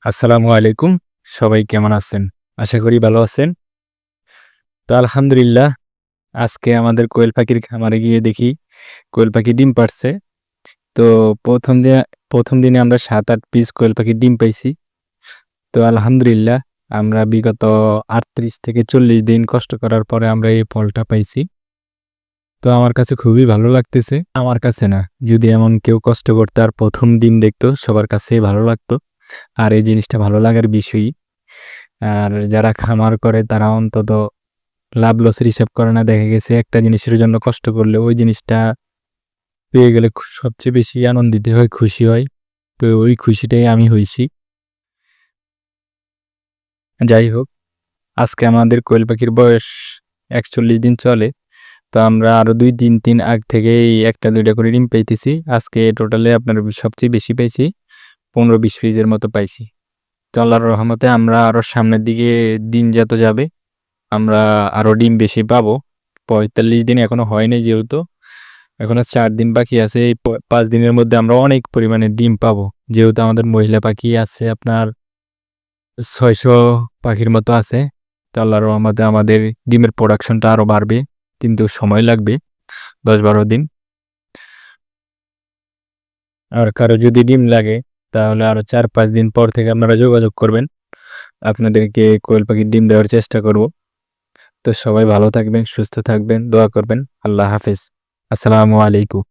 আসসালামু আলাইকুম। সবাই কেমন আছেন? আশা করি ভালো আছেন। তো আলহামদুলিল্লাহ আজকে আমাদের কোয়েল পাখির খামারে গিয়ে দেখি কোয়েল পাখি ডিম পাড়ছে। তো ১ম দিয়া ১ম দিনে আমরা ৭-৮ পিস কোয়েল পাখির ডিম পাইছি। তো আলহামদুলিল্লাহ আমরা বিগত ৩৮ থেকে ৪০ দিন কষ্ট করার পরে আমরা এই ফলটা পাইছি। তো আমার কাছে খুবই ভালো লাগতেছে। আমার কাছে না, যদি এমন কেউ কষ্ট করতো আর ১ম ডিম দেখতো সবার কাছেই ভালো লাগতো। আর এই জিনিসটা ভালো লাগার বিষয়ই। আর যারা খামার করে তারা অন্তত লাভ লসের হিসাব করে না। দেখা গেছে একটা জিনিসের জন্য কষ্ট করলে ওই জিনিসটা পেয়ে গেলে সবচেয়ে বেশি আনন্দিত হয়, খুশি হয়। তো ওই খুশিটাই আমি হইছি। যাই হোক, আজকে আমাদের কোয়েল পাখির বয়স ৪১ দিন চলে। তো আমরা আরো ২-৩ আগ থেকেই ১টা-২টা করে ডিম পাইতেছি। আজকে টোটালে আপনার সবচেয়ে বেশি পাইছি ১৫-২০ পিসের মতো পাইছি। তো আল্লাহর রহমতে আমরা আরো সামনের দিকে দিন যত যাবে আমরা আরো ডিম বেশি পাবো। ৪৫ দিন এখনো হয় নাই যেহেতু। এখনো ৪ দিন বাকি আছে। এই ৫ দিনের মধ্যে আমরা অনেক পরিমাণে ডিম পাবো। যেহেতু আমাদের মহিলা পাখি আছে আপনার ৬০০ পাখির মতো আছে। তো আল্লাহর রহমতে আমাদের ডিমের প্রোডাকশনটা আরো বাড়বে। কিন্তু সময় লাগবে ১০-১২ দিন। আর কারো যদি ডিম লাগে তাহলে আরো ৪-৫ দিন পর থেকে আপনারা যোগাযোগ করবেন। আপনাদেরকে কোয়েল পাখির ডিম দেওয়ার চেষ্টা করব। তো সবাই ভালো থাকবেন, সুস্থ থাকবেন, দোয়া করবেন। আল্লাহ হাফেজ। আসসালামু আলাইকুম।